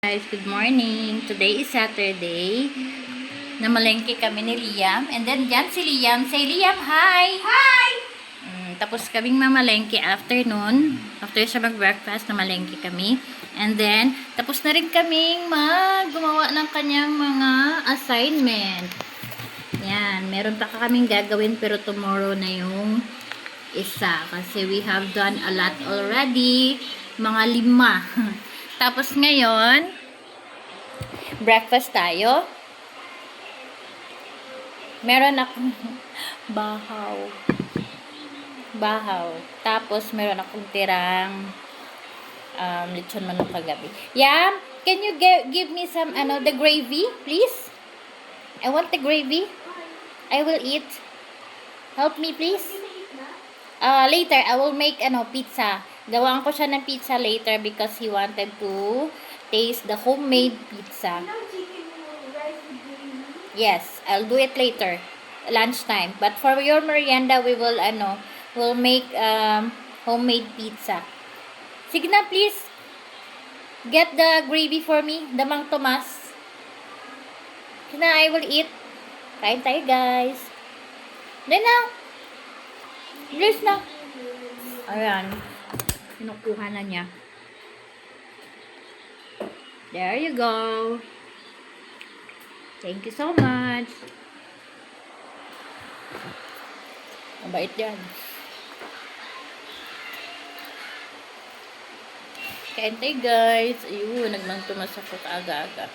Guys, good morning. Today is Saturday. Namalengke kami ni Liam. And then dyan si Liam. Say Liam, hi! Hi! Tapos kaming mamalengke afternoon. After siya mag-breakfast, namalengke kami. And then, tapos na rin kaming gumawa ng kanyang mga assignment. Yan, meron pa kaming gagawin pero tomorrow na yung isa. Kasi we have done a lot already. Mga 5. Tapos ngayon, breakfast tayo. Meron akong bahaw. Bahaw. Tapos meron akong tirang lechon manok kagabi. Yeah, can you give me some the gravy, please? I want the gravy. I will eat. Help me, please. Later I will make pizza. Gawaan ko siya ng pizza later because he wanted to taste the homemade pizza. Yes, I'll do it later. Lunchtime. But for your merienda, we will we'll make homemade pizza. Sige na, please. Get the gravy for me, the Mang Tomas. Sige na, I will eat. Kain tayo, guys. Then na. Please na. Ayan. Kinukuha na niya. There you go. Thank you so much. Mabait yan. Kain tayo, guys. Ayun, nagmangtumas ako kaaga-aga.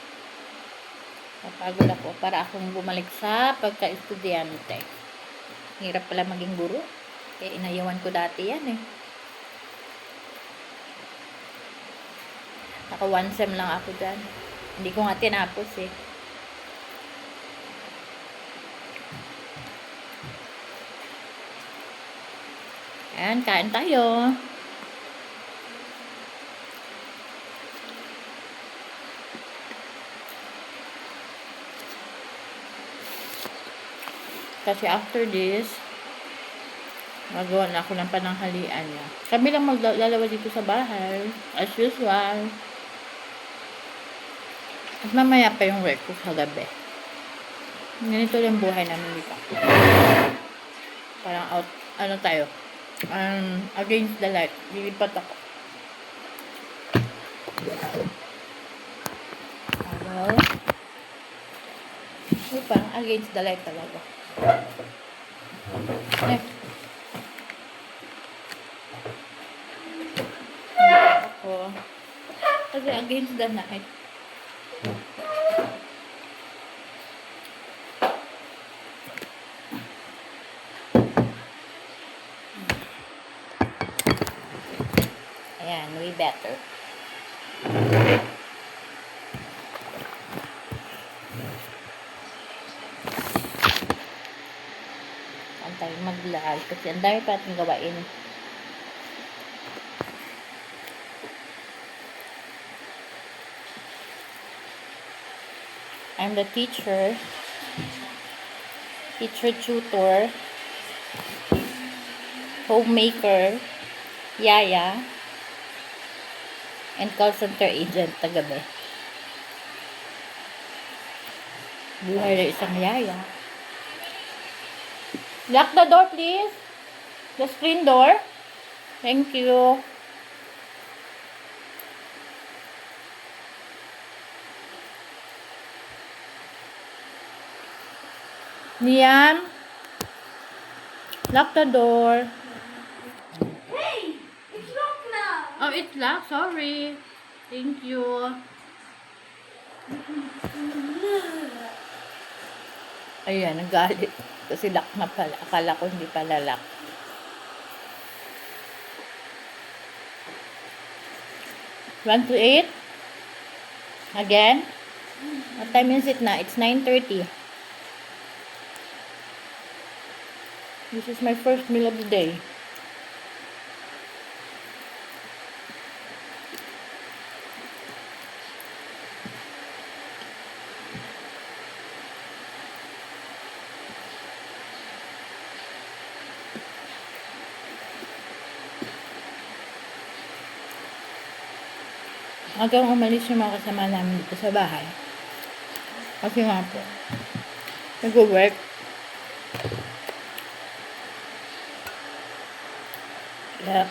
Napagod ako para akong bumalik sa pagka-estudyante. Hirap pala maging guro. Kaya inayawan ko dati yan eh. Naka 1 sem lang ako dyan. Hindi ko nga tinapos eh. Ayan, kain tayo. Kasi after this, magawa na ako ng pananghalian niya. Kami lang maglalawa dito sa bahay. As usual. At mamaya pa yung work ko sa gabi. Ganito yung buhay namin dito. Parang out, tayo. Against the light. Lilipat ako. Parang against the light talaga. Ako. Kasi against the night. Ayan, way better. Antay mag-vlog kasi ang dami pa ating gawain. I'm the teacher, tutor, homemaker, yaya, and call center agent tagabi. Buhay na isang yaya. Lock the door, please. The screen door. Thank you. Liam, lock the door. Hey, it's locked now. Oh, it's locked. Sorry. Thank you. Ayan, nagalit. Kasi lock na pala. Akala ko hindi pala lock. Want to eat? Again? What time is it na? It's 9:30. This is my first meal of the day. Hanggang umalis yung mga kasama namin dito sa bahay. Kasi nga po, nag-work. Kaya,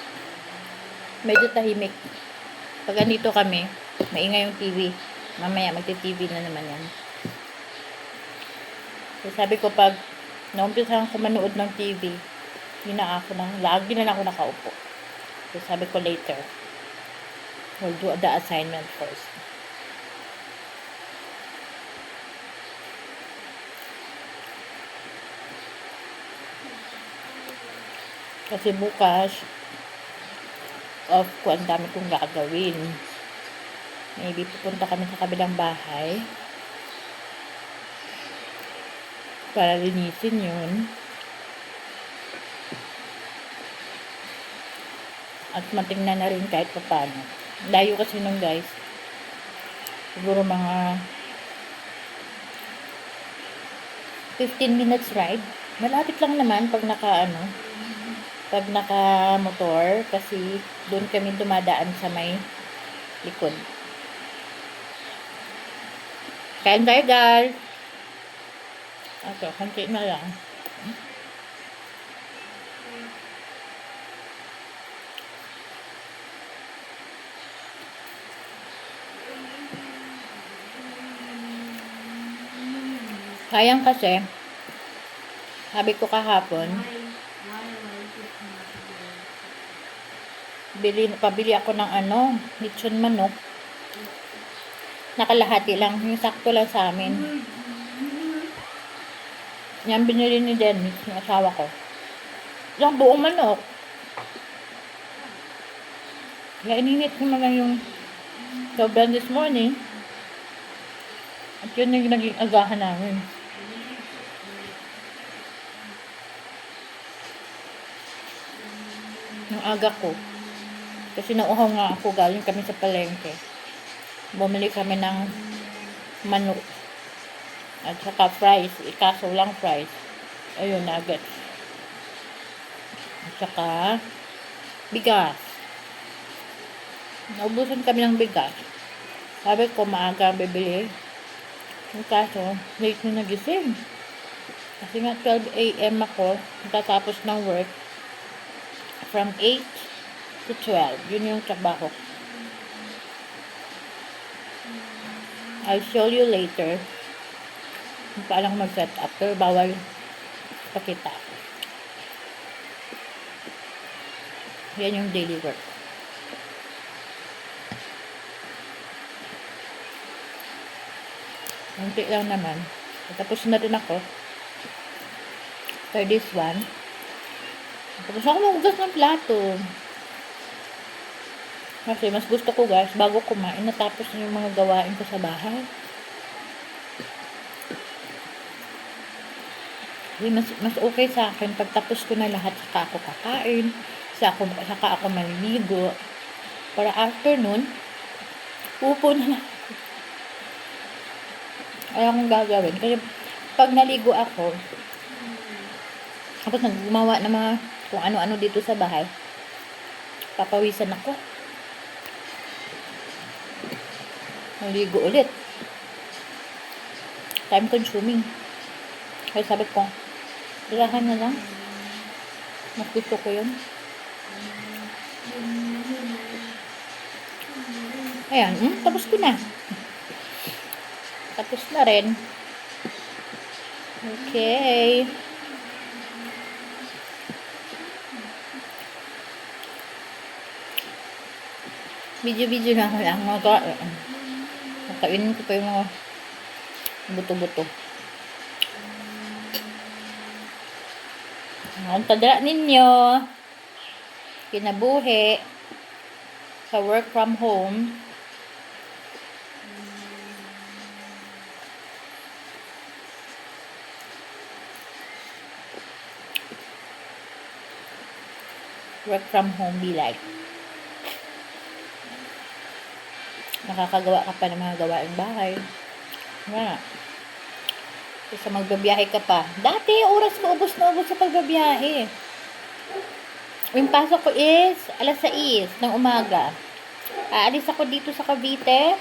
medyo tahimik. Pag andito kami, maingay yung TV. Mamaya, magti-TV na naman yan. So, sabi ko, pag naumpisahan ko manood ng TV, lagi na lang ako nakaupo. So, sabi ko later, we'll do the assignment first. Kasi bukas, off ko, ang dami kong gagawin. Maybe pupunta kami sa kabilang bahay para linisin yun. At matingnan na rin kahit paano. Layo kasi nung guys. Siguro mga 15 minutes ride. Malapit lang naman pag naka motor kasi doon kami dumadaan sa may likod. Kain tayo, guys. Ito, konti na lang. Sayang kasi, sabi ko kahapon, pabili ako ng lechon manok. Nakalahati lang, yung sakto lang sa amin. Yan binili ni Dennis, yung asawa ko. Yung buong manok. Kaya ininit ko na lang yung sobrang this morning. At yun yung naging agahan namin. Yung aga ko. Kasi nauhaw nga ako, galing kami sa palengke. Bumili kami ng manok. At saka fries. Ikaso lang fries. Ayun, nuggets. At saka bigas. Naubusan kami ng bigas. Sabi ko, maaga bibili. Yung kaso, late na nagising. Kasi nga 12 a.m. ako, tatapos ng work. From 8 to 12. Yun yung trabaho. I'll show you later kung paano mag-set up. Pero bawal pakita. Yan yung daily work. Munti lang naman. Tapos na rin ako. For this one. Tapos ako magugas ng plato. Kasi mas gusto ko guys, bago kumain, natapos na yung mga gawain ko sa bahay. Kasi mas okay sa akin, pagtapos ko na lahat, saka ako kakain, saka ako maliligo. Para afternoon, upo na lang. Ayaw kong gagawin. Kasi pag naligo ako, tapos naggumawa ng mga kung ano-ano dito sa bahay, papawisan ako. Naligo ulit. Time consuming. Kaya sabi ko, dalahan na lang. Mas gusto ko yun. Ayan, tapos ko na. Tapos na rin. Okay. Video-video na ako lang. Nakainin ko pa yung mga buto-buto. Ang tadra ninyo. Kinabuhi. Sa work from home. Work from home be like. Nakakagawa ka pa ng mga gawaing bahay. Wala. Kasi magbabiyahe ka pa. Dati, oras ko ubos na ubos sa pagbabiyahe. Yung pasok ko is alas 6 ng umaga. Aalis ako dito sa Cavite.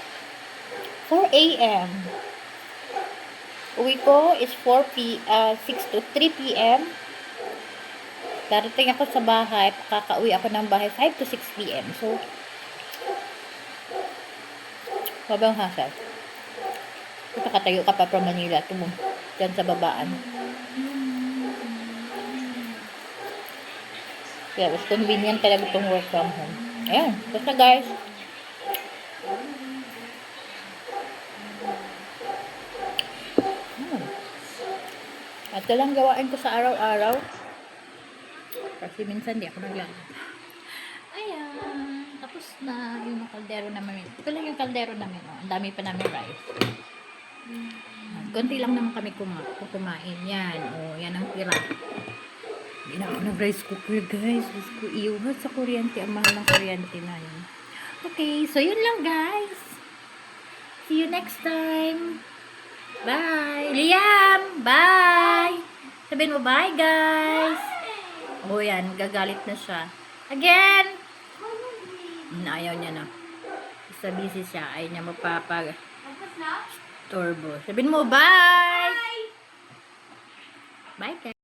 4 a.m. Uwi ko is 6 to 3 p.m. Darating ako sa bahay. Kakauwi ako ng bahay 5 to 6 p.m. So, habang hasal. Nakatayo ka pa from Manila. Dyan sa babaan. Kaya mas convenient talaga itong work from home. Ayan. Basta guys. At lang gawain ko sa araw-araw. Kasi minsan di ako naglalaba. Ayan. Tapos na yung kaldero namin. Ito lang yung kaldero namin. Oh. Ang dami pa namin rice. Konti lang naman kami kumain. Yan. O, yan ang tira. Hindi na ako nag-rice cooker, guys. Gusto ko iuhat sa kuryente. Ang mahal ng kuryente na yun. Okay. So, yun lang, guys. See you next time. Bye. Liam! Bye! Sabihin mo, bye, guys. O, yan. Gagalit na siya. Again! Ayaw niya na. Basta busy siya. Ayaw niya magpapag-turbo. Sabihin mo, bye! Bye, guys.